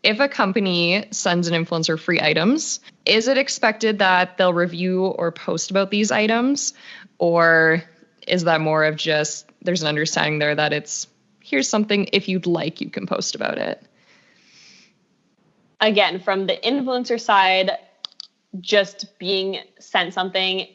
if a company sends an influencer free items, is it expected that they'll review or post about these items? Or is that more of just, there's an understanding there that it's, here's something, if you'd like, you can post about it? Again, from the influencer side, just being sent something,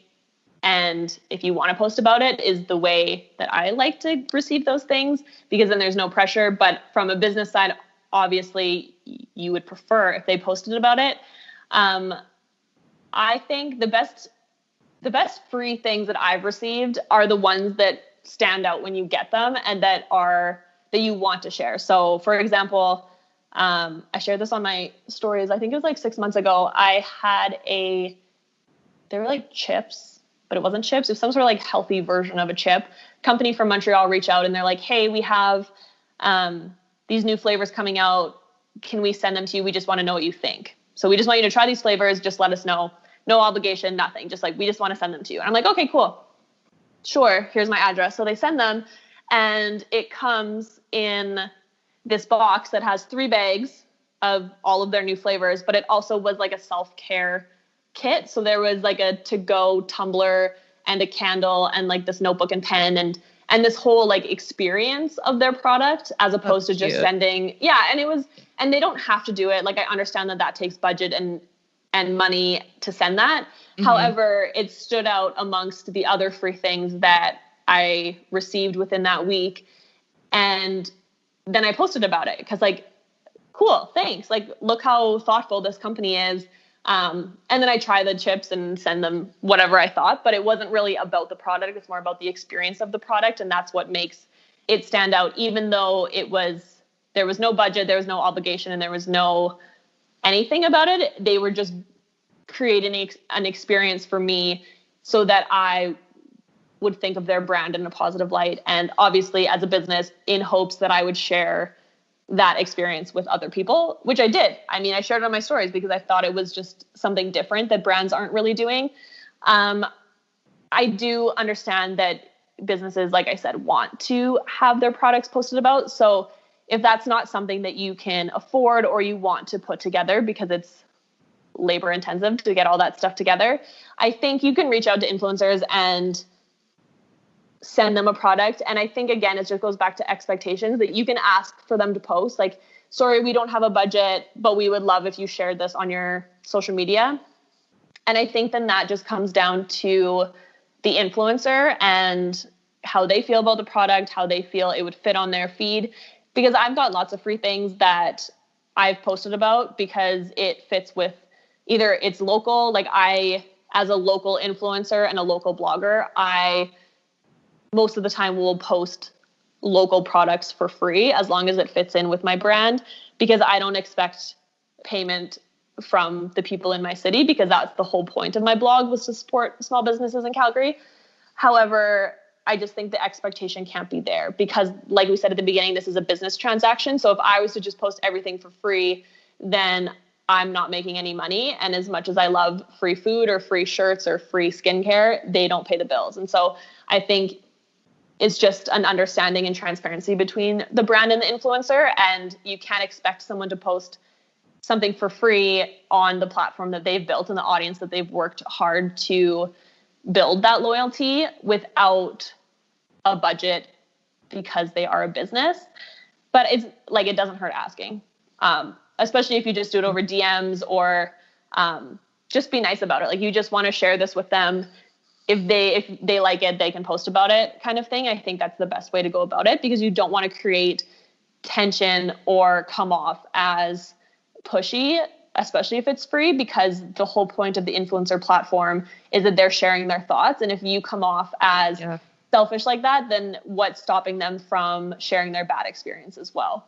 and if you want to post about it, is the way that I like to receive those things, because then there's no pressure. But from a business side, obviously you would prefer if they posted about it. I think the best free things that I've received are the ones that stand out when you get them and that you want to share. So for example, I shared this on my stories, I think it was like 6 months ago. I had they were like chips, but it wasn't chips. It was some sort of like healthy version of a chip. Company from Montreal reached out and they're like, hey, we have these new flavors coming out. Can we send them to you? We just want to know what you think. So we just want you to try these flavors. Just let us know. No obligation, nothing. Just like, we just want to send them to you. And I'm like, okay, cool. Sure. Here's my address. So they send them, and it comes in this box that has 3 bags of all of their new flavors, but it also was like a self-care kit. So there was like a to-go tumbler and a candle and like this notebook and pen and this whole like experience of their product, as opposed to just sending. Yeah. And they don't have to do it. Like, I understand that takes budget and money to send that. Mm-hmm. However, it stood out amongst the other free things that I received within that week. And then I posted about it because, like, cool, thanks. Like, look how thoughtful this company is. And then I try the chips and send them whatever I thought, but it wasn't really about the product. It's more about the experience of the product. And that's what makes it stand out, even though there was no budget, there was no obligation, and there was no anything about it. They were just creating an experience for me so that I would think of their brand in a positive light. And obviously, as a business, in hopes that I would share that experience with other people, which I did. I mean, I shared it on my stories because I thought it was just something different that brands aren't really doing. I do understand that businesses, like I said, want to have their products posted about. So if that's not something that you can afford or you want to put together because it's labor intensive to get all that stuff together, I think you can reach out to influencers and send them a product. And I think, again, it just goes back to expectations, that you can ask for them to post like, sorry, we don't have a budget, but we would love if you shared this on your social media. And I think then that just comes down to the influencer and how they feel about the product, how they feel it would fit on their feed. Because I've got lots of free things that I've posted about because it fits with either it's local, like I, as a local influencer and a local blogger, I most of the time will post local products for free as long as it fits in with my brand, because I don't expect payment from the people in my city, because that's the whole point of my blog, was to support small businesses in Calgary. However, I just think the expectation can't be there because, like we said at the beginning, this is a business transaction. So if I was to just post everything for free, then I'm not making any money. And as much as I love free food or free shirts or free skincare, they don't pay the bills. And so I think it's just an understanding and transparency between the brand and the influencer. And you can't expect someone to post something for free on the platform that they've built and the audience that they've worked hard to build that loyalty without a budget, because they are a business. But it's like, it doesn't hurt asking, especially if you just do it over DMs or just be nice about it. Like, you just want to share this with them. If they like it, they can post about it, kind of thing. I think that's the best way to go about it, because you don't want to create tension or come off as pushy, especially if it's free, because the whole point of the influencer platform is that they're sharing their thoughts. And if you come off as selfish like that, then what's stopping them from sharing their bad experience as well?